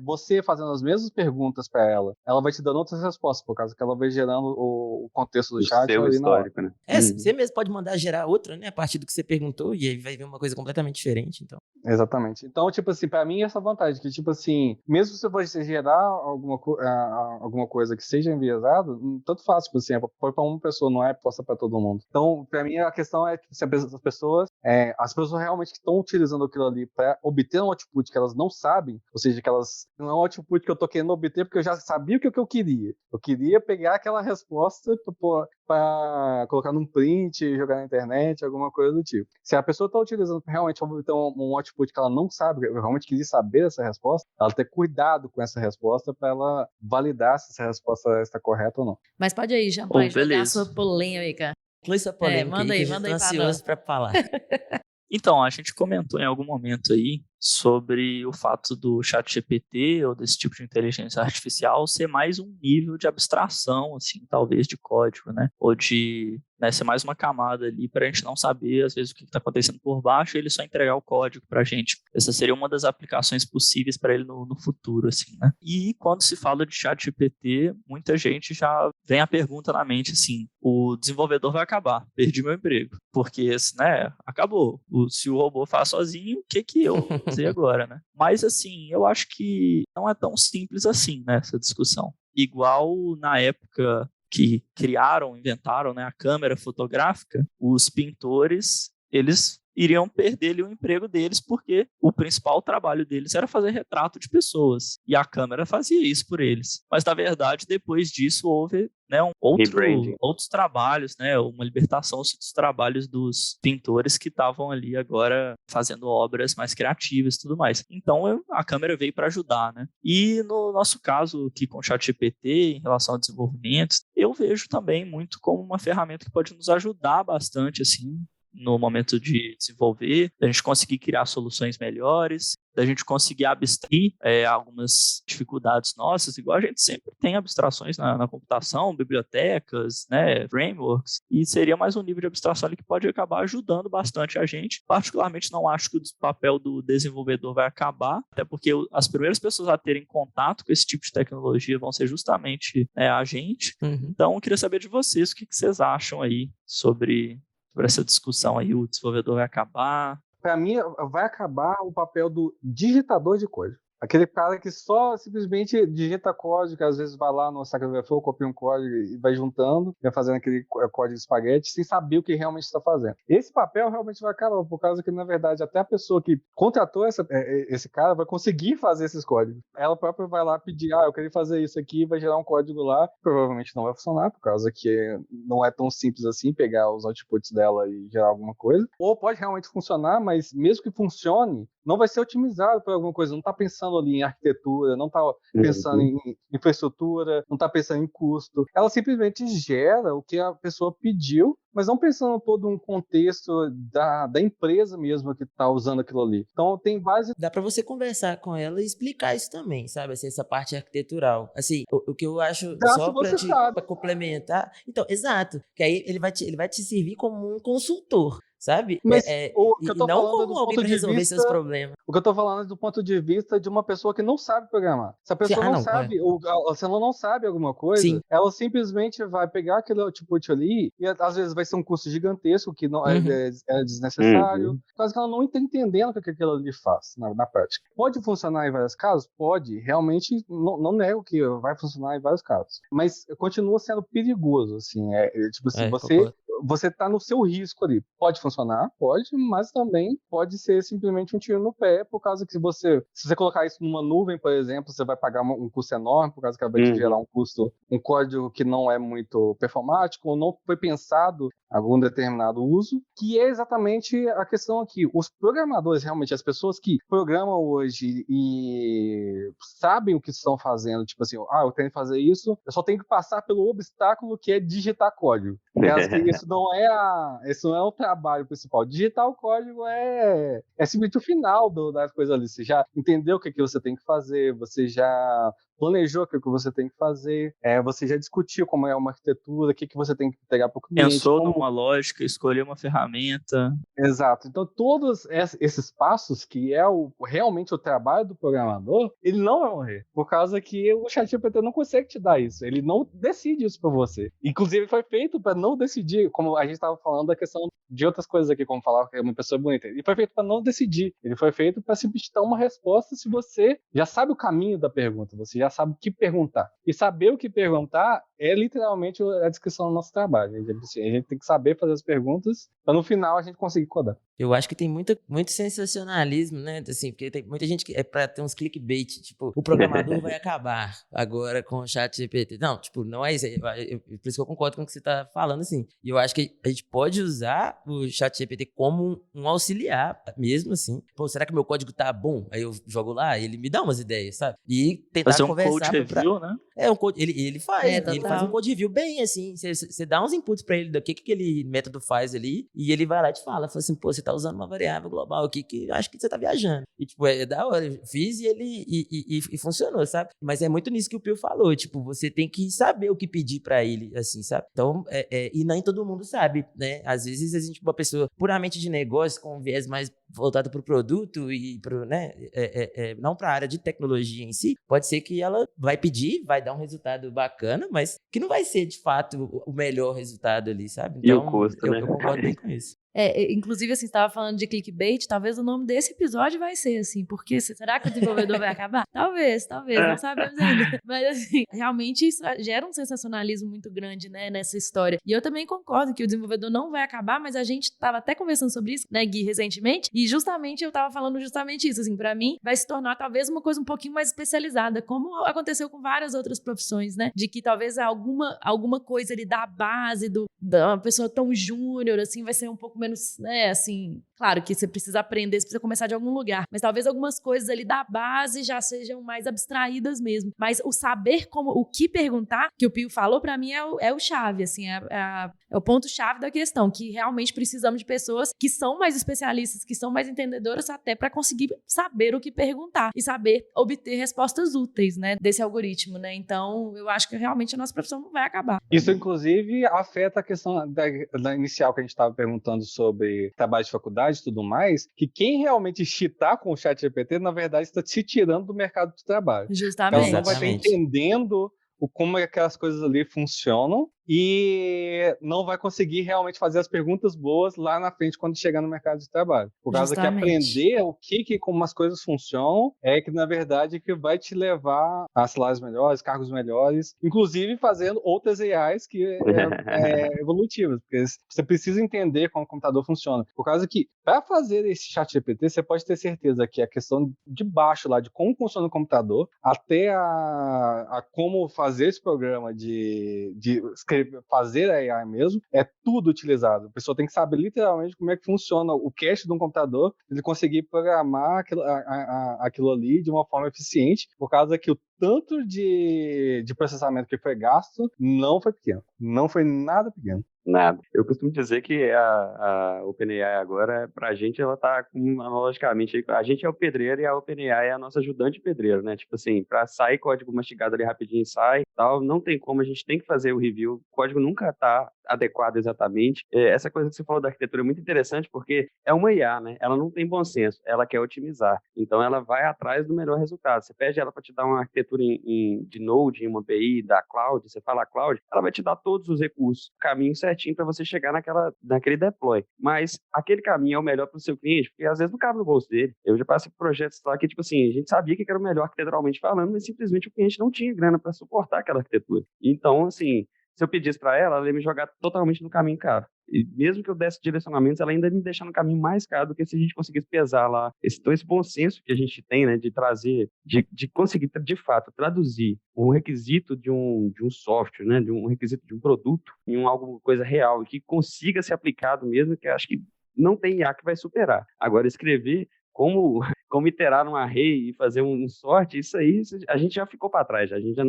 você fazendo as mesmas perguntas para ela vai te dando outras respostas, por causa que ela vai gerando o contexto do chat. Seu histórico, né? Você mesmo pode mandar gerar outra, né? A partir do que você perguntou, e aí vai vir uma coisa completamente diferente, então. Exatamente. Então, tipo assim, pra mim essa vantagem, que tipo assim, mesmo se você gerar alguma coisa que seja enviesada, tanto faz, tipo assim, põe pra uma pessoa, não é posta pra todo mundo. Então, pra mim a questão é que se as pessoas realmente estão utilizando aquilo ali pra obter um output que elas não sabem, ou seja, que elas não é um output que eu tô querendo obter porque eu já sabia o que eu queria. Eu queria pegar aquela resposta pra colocar num print e jogar na internet, alguma coisa do tipo. Se a pessoa tá utilizando realmente pra obter um output que ela não sabe, eu realmente queria saber essa resposta, ela ter cuidado com essa resposta para ela validar se essa resposta está correta ou não. Mas pode aí, Champagne, jogar a sua polêmica. Inclui essa polêmica manda aí, que eu tô ansioso para falar. Então, a gente comentou em algum momento aí sobre o fato do ChatGPT ou desse tipo de inteligência artificial ser mais um nível de abstração, assim, talvez de código, né? Ou de ser mais uma camada ali para a gente não saber, às vezes, o que está acontecendo por baixo e ele só entregar o código para a gente. Essa seria uma das aplicações possíveis para ele no futuro, assim, né? E quando se fala de ChatGPT, muita gente já vem a pergunta na mente, assim, o desenvolvedor vai acabar, perdi meu emprego, porque, né, acabou. Se o robô faz sozinho, o que eu vou fazer agora, né? Mas, assim, eu acho que não é tão simples assim, né, essa discussão. Igual na época que inventaram, né, a câmera fotográfica, os pintores, eles iriam perder ali o emprego deles porque o principal trabalho deles era fazer retrato de pessoas e a câmera fazia isso por eles. Mas na verdade depois disso houve, né, outros trabalhos, né, uma libertação dos trabalhos dos pintores que estavam ali agora fazendo obras mais criativas e tudo mais. Então a câmera veio para ajudar, né? E no nosso caso aqui com o ChatGPT em relação ao desenvolvimento, eu vejo também muito como uma ferramenta que pode nos ajudar bastante assim no momento de desenvolver, da gente conseguir criar soluções melhores, da gente conseguir abstrair algumas dificuldades nossas, igual a gente sempre tem abstrações na computação, bibliotecas, né, frameworks, e seria mais um nível de abstração ali que pode acabar ajudando bastante a gente. Particularmente não acho que o papel do desenvolvedor vai acabar, até porque as primeiras pessoas a terem contato com esse tipo de tecnologia vão ser justamente a gente. Então, eu queria saber de vocês, o que vocês acham aí sobre essa discussão aí, o desenvolvedor vai acabar? Para mim, vai acabar o papel do digitador de código. Aquele cara que só simplesmente digita código, às vezes vai lá no Stack Overflow, copia um código e vai juntando, vai fazendo aquele código espaguete sem saber o que realmente está fazendo. Esse papel realmente vai acabar, por causa que, na verdade, até a pessoa que contratou esse cara vai conseguir fazer esses códigos. Ela própria vai lá pedir, eu queria fazer isso aqui, vai gerar um código lá, provavelmente não vai funcionar, por causa que não é tão simples assim pegar os outputs dela e gerar alguma coisa. Ou pode realmente funcionar, mas mesmo que funcione, não vai ser otimizado por alguma coisa, não está pensando ali em arquitetura, não está pensando em infraestrutura, não está pensando em custo. Ela simplesmente gera o que a pessoa pediu, mas não pensando em todo um contexto da empresa mesmo que está usando aquilo ali. Então tem base... Dá para você conversar com ela e explicar isso também, sabe? Assim, essa parte arquitetural. Assim, o que eu acho, só para complementar... Então, exato. Que aí ele vai te servir como um consultor. Sabe? Mas o que eu tô não falando como alguém para resolver seus problemas. O que eu tô falando é do ponto de vista de uma pessoa que não sabe programar. Se a pessoa não sabe, ou se ela não sabe alguma coisa, sim, ela simplesmente vai pegar aquele output ali e às vezes vai ser um custo gigantesco que não é desnecessário, por causa que ela não está entendendo o que aquilo ali faz na prática. Pode funcionar em vários casos? Pode. Realmente, não nego que vai funcionar em vários casos. Mas continua sendo perigoso, assim. Tipo assim, você está no seu risco ali. Pode funcionar? Pode, mas também pode ser simplesmente um tiro no pé, por causa que se você colocar isso numa nuvem, por exemplo, você vai pagar um custo enorme, por causa que ela vai te gerar um código que não é muito performático, ou não foi pensado algum determinado uso, que é exatamente a questão aqui. Os programadores, realmente, as pessoas que programam hoje e sabem o que estão fazendo, tipo assim, eu tenho que fazer isso, eu só tenho que passar pelo obstáculo que é digitar código. Isso não é o trabalho principal. Digitar o código é simplesmente o final das coisas ali. Você já entendeu o que você tem que fazer, você já planejou o que você tem que fazer, você já discutiu como é uma arquitetura, o que você tem que entregar para o cliente. Pensou numa lógica, escolheu uma ferramenta. Exato. Então, todos esses passos, que é realmente o trabalho do programador, ele não vai morrer. Por causa que o ChatGPT não consegue te dar isso. Ele não decide isso para você. Inclusive, foi feito para não decidir, como a gente estava falando da questão de outras coisas aqui, como falar que é uma pessoa bonita. Ele foi feito para não decidir. Ele foi feito para simplesmente dar uma resposta se você já sabe o caminho da pergunta, você já sabe o que perguntar. E saber o que perguntar é literalmente a descrição do nosso trabalho. A gente tem que saber fazer as perguntas para no final a gente conseguir codar. Eu acho que tem muito sensacionalismo, né? Assim, porque tem muita gente que é pra ter uns clickbait, tipo, o programador vai acabar agora com o ChatGPT. Não, tipo, não é isso. Por isso que eu concordo com o que você tá falando, assim. E eu acho que a gente pode usar o ChatGPT como um auxiliar mesmo, assim. Pô, será que meu código tá bom? Aí eu jogo lá, ele me dá umas ideias, sabe? E tentar fazer conversar. Fazer um code review, né? Um code, ele faz um code review bem, assim. Você dá uns inputs pra ele do que aquele método faz ali, e ele vai lá e te fala assim, pô, você tá usando uma variável global aqui que acho que você tá viajando. E, tipo, é da hora. Eu fiz e ele funcionou, sabe? Mas é muito nisso que o Pio falou. Tipo, você tem que saber o que pedir pra ele, assim, sabe? Então, e nem todo mundo sabe, né? Às vezes, a gente, uma pessoa puramente de negócio, com um viés mais voltado pro produto e pro, né? Não pra área de tecnologia em si, pode ser que ela vai pedir, vai dar um resultado bacana, mas que não vai ser, de fato, o melhor resultado ali, sabe? Então, e o custo, né? Eu concordo bem com isso. Inclusive, assim, você estava falando de clickbait, talvez o nome desse episódio vai ser assim, porque será que o desenvolvedor vai acabar? Talvez, não sabemos ainda. Mas, assim, realmente isso gera um sensacionalismo muito grande, né, nessa história. E eu também concordo que o desenvolvedor não vai acabar, mas a gente estava até conversando sobre isso, né, Gui, recentemente, e justamente eu estava falando justamente isso, assim, pra mim vai se tornar talvez uma coisa um pouquinho mais especializada, como aconteceu com várias outras profissões, né, de que talvez alguma coisa ali da base da uma pessoa tão júnior, assim, vai ser um pouco menos, né, assim, claro que você precisa aprender, você precisa começar de algum lugar, mas talvez algumas coisas ali da base já sejam mais abstraídas mesmo, mas o saber o que perguntar, que o Pio falou, pra mim é o chave, assim, é o ponto-chave da questão, que realmente precisamos de pessoas que são mais especialistas, que são mais entendedoras até pra conseguir saber o que perguntar e saber obter respostas úteis, né, desse algoritmo, né, então eu acho que realmente a nossa profissão não vai acabar. Isso, inclusive, afeta a questão da inicial que a gente estava perguntando sobre trabalho de faculdade e tudo mais, que quem realmente cheatar com o ChatGPT, na verdade, está se tirando do mercado de trabalho. Justamente. Ela não vai estar entendendo como aquelas coisas ali funcionam e não vai conseguir realmente fazer as perguntas boas lá na frente quando chegar no mercado de trabalho. Por causa que aprender como as coisas funcionam é que, na verdade, que vai te levar a salários melhores, cargos melhores, inclusive fazendo outras AIs que evolutivas, porque você precisa entender como o computador funciona. Por causa que, para fazer esse chat GPT, você pode ter certeza que a questão de baixo lá, de como funciona o computador, até a como fazer esse programa de fazer a AI mesmo, é tudo utilizado. A pessoa tem que saber literalmente como é que funciona o cache de um computador, ele conseguir programar aquilo ali de uma forma eficiente, por causa que o tanto de processamento que foi gasto não foi pequeno. Não foi nada pequeno. Nada. Eu costumo dizer que a OpenAI agora, pra gente, ela tá analogicamente, a gente é o pedreiro e a OpenAI é a nossa ajudante pedreiro, né? Tipo assim, pra sair código mastigado ali rapidinho sai, tal, não tem como, a gente tem que fazer o review, o código nunca tá adequado exatamente. Essa coisa que você falou da arquitetura é muito interessante porque é uma IA, né? Ela não tem bom senso, ela quer otimizar. Então ela vai atrás do melhor resultado. Você pede ela para te dar uma arquitetura de Node, em uma API da Cloud, você fala Cloud, ela vai te dar todos os recursos, o caminho certinho para você chegar naquele deploy. Mas aquele caminho é o melhor para o seu cliente, porque às vezes não cabe no bolso dele. Eu já passei por projetos lá que, tipo assim, a gente sabia que era o melhor arquiteturalmente falando, mas simplesmente o cliente não tinha grana para suportar aquela arquitetura. Então, assim, se eu pedisse para ela ia me jogar totalmente no caminho caro. E mesmo que eu desse direcionamentos, ela ainda ia me deixar no caminho mais caro do que se a gente conseguisse pesar lá esse bom senso que a gente tem, né, de trazer, de conseguir, de fato, traduzir um requisito de um software, né, de um requisito de um produto em alguma coisa real e que consiga ser aplicado mesmo, que eu acho que não tem IA que vai superar. Agora, escrever como iterar um array e fazer um sort, isso aí a gente já ficou para trás, a gente já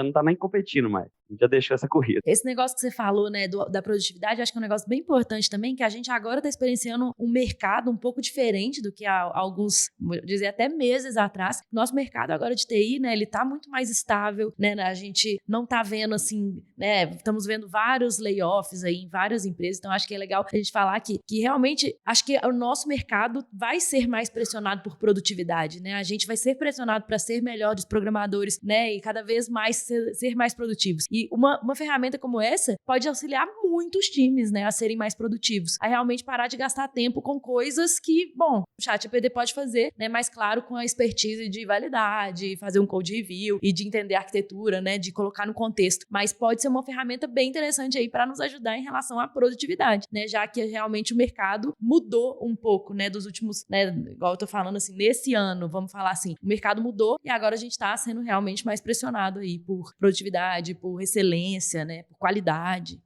não tá nem competindo mais, a gente já deixou essa corrida. Esse negócio que você falou, né, da produtividade, acho que é um negócio bem importante também, que a gente agora está experienciando um mercado um pouco diferente do que há alguns, dizer até meses atrás. Nosso mercado agora de TI, né, ele tá muito mais estável, né, a gente não tá vendo assim, né, estamos vendo vários layoffs aí em várias empresas, então acho que é legal a gente falar que realmente, acho que o nosso mercado vai ser mais pressionado por produtividade, né? A gente vai ser pressionado para ser melhor dos programadores, né? E cada vez mais ser mais produtivos. E uma ferramenta como essa pode auxiliar muitos times, né? A serem mais produtivos. A realmente parar de gastar tempo com coisas que, bom, o ChatGPT pode fazer, né? Mais claro, com a expertise de validade, fazer um code review e de entender a arquitetura, né? De colocar no contexto. Mas pode ser uma ferramenta bem interessante aí para nos ajudar em relação à produtividade, né? Já que realmente o mercado mudou um pouco, né? Dos últimos, né? Igual eu tô falando assim, nesse ano, vamos falar assim, o mercado mudou e agora a gente está sendo realmente mais pressionado aí por produtividade, por excelência, né, por qualidade.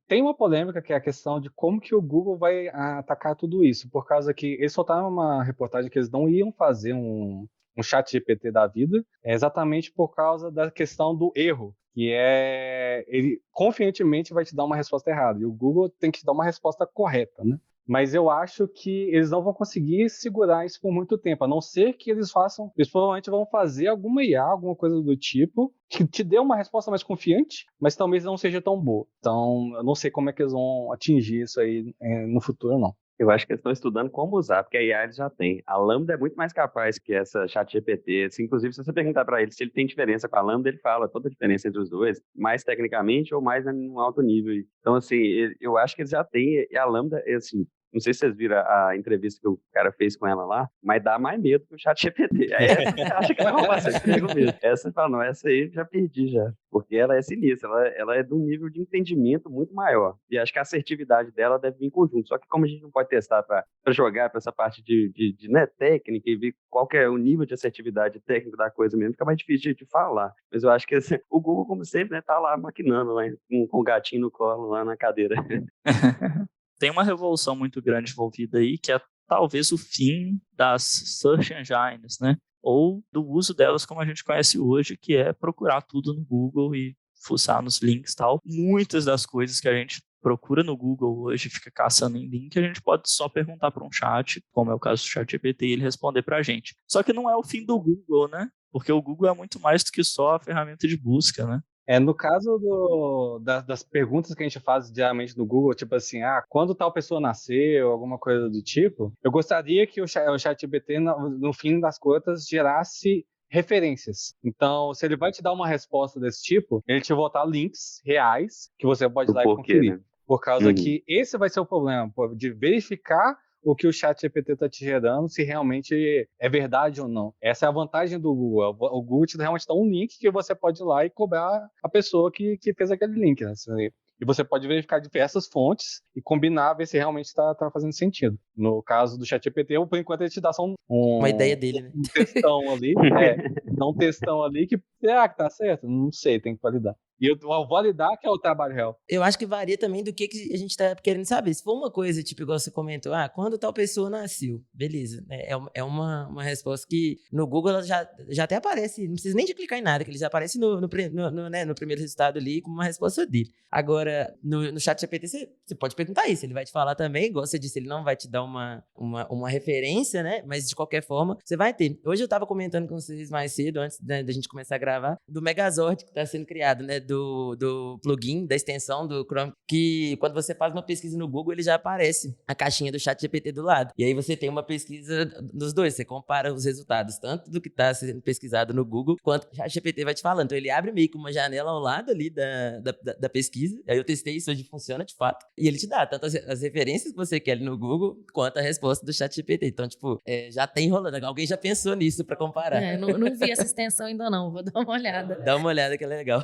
Tem uma polêmica que é a questão de como que o Google vai atacar tudo isso, por causa que eles soltaram uma reportagem que eles não iam fazer um chat GPT da vida, exatamente por causa da questão do erro, que ele confiantemente vai te dar uma resposta errada, e o Google tem que te dar uma resposta correta, né? Mas eu acho que eles não vão conseguir segurar isso por muito tempo, a não ser que eles provavelmente vão fazer alguma IA, alguma coisa do tipo, que te dê uma resposta mais confiante, mas talvez não seja tão boa. Então, eu não sei como é que eles vão atingir isso aí no futuro, não. Eu acho que eles estão estudando como usar, porque a IA eles já tem. A Lambda é muito mais capaz que essa ChatGPT. Assim, inclusive, se você perguntar para ele se ele tem diferença com a Lambda, ele fala toda a diferença entre os dois, mais tecnicamente ou mais num alto nível. Então, assim, eu acho que eles já têm. E a Lambda, assim, não sei se vocês viram a entrevista que o cara fez com ela lá, mas dá mais medo que o ChatGPT. Essa você acha que vai roubar seu emprego mesmo. Essa você fala, não, essa aí já perdi já. Porque ela é sinistra, ela é de um nível de entendimento muito maior. E acho que a assertividade dela deve vir em conjunto. Só que como a gente não pode testar para jogar para essa parte de né, técnica e ver qual que é o nível de assertividade técnica da coisa mesmo, fica mais difícil de falar. Mas eu acho que assim, o Google, como sempre, né, tá lá maquinando, lá, com o gatinho no colo, lá na cadeira. Tem uma revolução muito grande envolvida aí, que é talvez o fim das search engines, né? Ou do uso delas como a gente conhece hoje, que é procurar tudo no Google e fuçar nos links e tal. Muitas das coisas que a gente procura no Google hoje, fica caçando em link, a gente pode só perguntar para um chat, como é o caso do ChatGPT, e ele responder para a gente. Só que não é o fim do Google, né? Porque o Google é muito mais do que só a ferramenta de busca, né? No caso das perguntas que a gente faz diariamente no Google, tipo assim, quando tal pessoa nasceu, alguma coisa do tipo, eu gostaria que o ChatGPT, no fim das contas, gerasse referências. Então, se ele vai te dar uma resposta desse tipo, ele te botar links reais que você pode ir lá e conferir. Né? Por causa que esse vai ser o problema, de verificar o que o ChatGPT está te gerando, se realmente é verdade ou não. Essa é a vantagem do Google. O Google te realmente dá um link que você pode ir lá e cobrar a pessoa que fez aquele link, né? E você pode verificar diversas fontes e combinar, ver se realmente está fazendo sentido. No caso do ChatGPT, por enquanto ele te dá só uma ideia dele, né? Um textão ali. Dá um textão ali que, será que tá certo? Não sei, tem que validar. E eu vou validar que é o trabalho real. Eu acho que varia também do que a gente tá querendo saber. Se for uma coisa, tipo, igual você comentou, quando tal pessoa nasceu, beleza. Né? É uma resposta que no Google ela já até aparece, não precisa nem de clicar em nada, que ele já aparece no primeiro resultado ali como uma resposta dele. Agora, no ChatGPT, você pode perguntar isso, ele vai te falar também, igual você disse, ele não vai te dar uma referência, né? Mas de qualquer forma, você vai ter. Hoje eu tava comentando com vocês mais cedo, antes da gente começar a gravar, do Megazord que tá sendo criado, né? Do plugin, da extensão do Chrome, que quando você faz uma pesquisa no Google, ele já aparece a caixinha do ChatGPT do lado. E aí você tem uma pesquisa dos dois, você compara os resultados, tanto do que está sendo pesquisado no Google, quanto o ChatGPT vai te falando. Então ele abre meio que uma janela ao lado ali da pesquisa. Aí eu testei isso, hoje funciona de fato. E ele te dá tanto as referências que você quer ali no Google, quanto a resposta do ChatGPT. Então, tipo, já tem rolando. Alguém já pensou nisso para comparar. Não vi essa extensão ainda não, vou dar uma olhada. Dá uma olhada que é legal.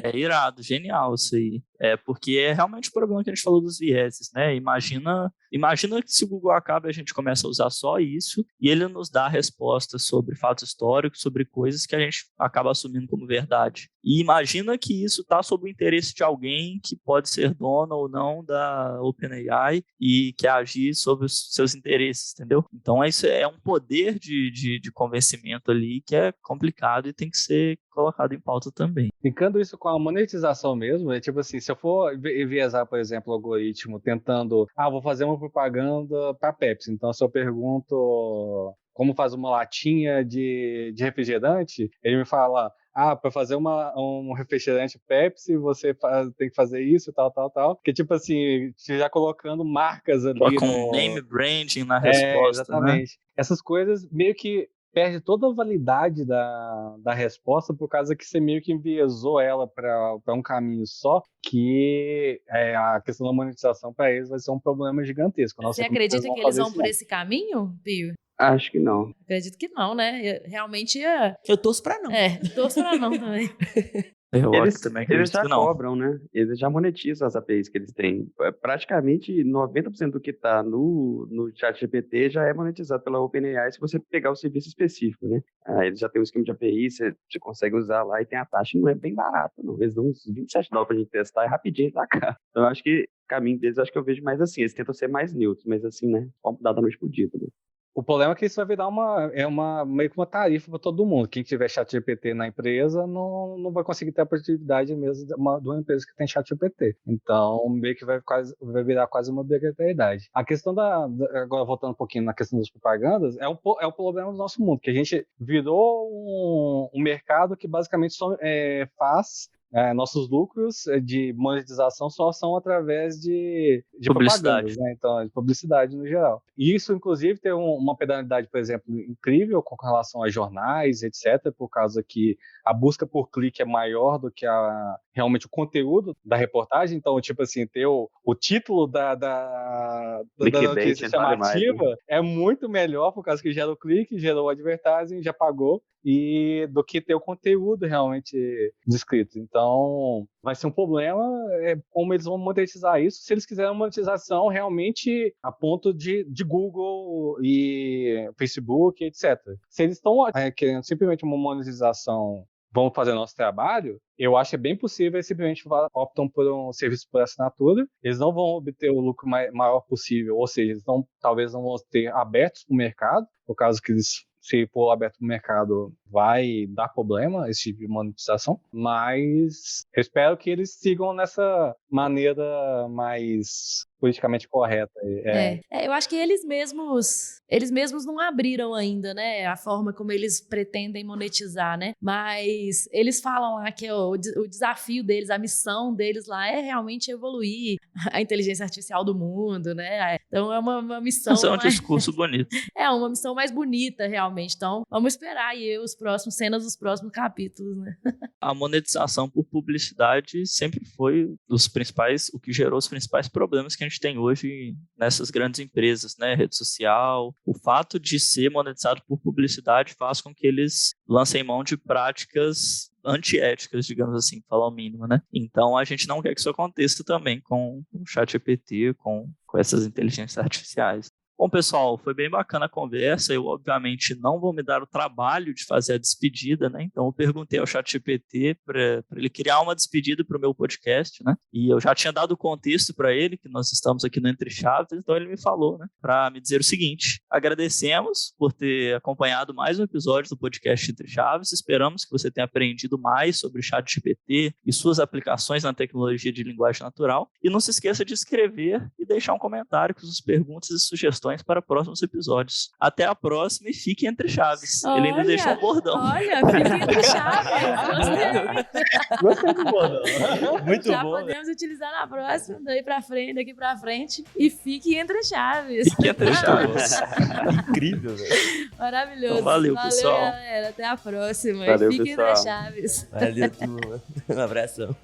É irado, genial isso aí. Porque é realmente o problema que a gente falou dos vieses, né? Imagina que se o Google acaba, a gente começa a usar só isso e ele nos dá respostas sobre fatos históricos, sobre coisas que a gente acaba assumindo como verdade. E imagina que isso está sob o interesse de alguém que pode ser dono ou não da OpenAI e quer agir sobre os seus interesses, entendeu? Então isso é um poder de convencimento ali que é complicado e tem que ser colocado em pauta também. Linkando isso com a monetização mesmo, é tipo assim, se eu for enviesar, por exemplo, o algoritmo tentando, vou fazer uma propaganda para Pepsi, então se eu pergunto como fazer uma latinha de refrigerante, ele me fala, para fazer um refrigerante Pepsi, você tem que fazer isso, tal. Que tipo assim, já colocando marcas ali. Com name branding na resposta, exatamente. Né? Essas coisas meio que perde toda a validade da resposta por causa que você meio que enviesou ela para um caminho só, que a questão da monetização para eles vai ser um problema gigantesco. Você acredita que eles vão por esse caminho, Pio? Acho que não. Acredito que não, né? Realmente eu torço pra não. Torço pra não também. Eles já cobram, né? Eles já monetizam as APIs que eles têm. Praticamente 90% do que está no ChatGPT já é monetizado pela OpenAI se você pegar o serviço específico, né? Eles já têm um esquema de API, você consegue usar lá e tem a taxa, não é bem barato, não. Eles dão uns $27 pra gente testar e rapidinho tá cá. Então eu acho que o caminho deles, acho que eu vejo mais assim, eles tentam ser mais neutros, mas assim, né? Vamos dar da noite pro dia também. O problema é que isso vai virar meio que uma tarifa para todo mundo. Quem tiver ChatGPT na empresa não vai conseguir ter a produtividade mesmo de uma empresa que tem ChatGPT. Então, meio que vai virar quase uma obrigatoriedade. A questão agora voltando um pouquinho na questão das propagandas, é o problema do nosso mundo, que a gente virou um mercado que basicamente só faz nossos lucros de monetização só são através de propagandas, né? Então, de publicidade no geral. E isso, inclusive, tem uma penalidade, por exemplo, incrível com relação a jornais, etc., por causa que a busca por clique é maior do que realmente o conteúdo da reportagem. Então, tipo assim, ter o título da notícia chamativa é muito melhor por causa que gera o clique, gerou o advertising, já pagou, do que ter o conteúdo realmente descrito. Então, vai ser um problema como eles vão monetizar isso, se eles quiserem monetização realmente a ponto de Google e Facebook, etc. Se eles estão querendo simplesmente uma monetização, vamos fazer nosso trabalho, eu acho que é bem possível eles simplesmente optam por um serviço por assinatura, eles não vão obter o lucro maior possível, ou seja, eles talvez não vão ter abertos para o mercado, por causa que se for aberto para o mercado, vai dar problema esse tipo de monetização, mas eu espero que eles sigam nessa maneira mais politicamente correta. Eu acho que eles mesmos não abriram ainda, né, a forma como eles pretendem monetizar, né, mas eles falam lá que o desafio deles, a missão deles lá é realmente evoluir a inteligência artificial do mundo, né, então é uma missão... Mas é um discurso bonito. É uma missão mais bonita, realmente, realmente. Então, vamos esperar aí cenas dos próximos capítulos, né? A monetização por publicidade sempre foi o que gerou os principais problemas que a gente tem hoje nessas grandes empresas, né? Rede social. O fato de ser monetizado por publicidade faz com que eles lancem mão de práticas antiéticas, digamos assim, falar o mínimo, né? Então, a gente não quer que isso aconteça também com o ChatGPT, com essas inteligências artificiais. Bom, pessoal, foi bem bacana a conversa. Eu, obviamente, não vou me dar o trabalho de fazer a despedida, né? Então, eu perguntei ao ChatGPT para ele criar uma despedida para o meu podcast, né? E eu já tinha dado o contexto para ele, que nós estamos aqui no Entre Chaves, então ele me falou, né? Para me dizer o seguinte: agradecemos por ter acompanhado mais um episódio do podcast Entre Chaves. Esperamos que você tenha aprendido mais sobre o ChatGPT e suas aplicações na tecnologia de linguagem natural. E não se esqueça de escrever e deixar um comentário com suas perguntas e sugestões para próximos episódios. Até a próxima e fique entre chaves. Ele ainda deixou um bordão. Olha, fique entre chaves. Gostei do bordão. Muito Já bom. podemos utilizar na próxima, daqui pra frente. E fique entre chaves. Fique entre chaves. Incrível, velho. Maravilhoso. Então, valeu, pessoal. Galera. Até a próxima. Valeu, Fique pessoal. entre chaves. Valeu, turma. Um abração.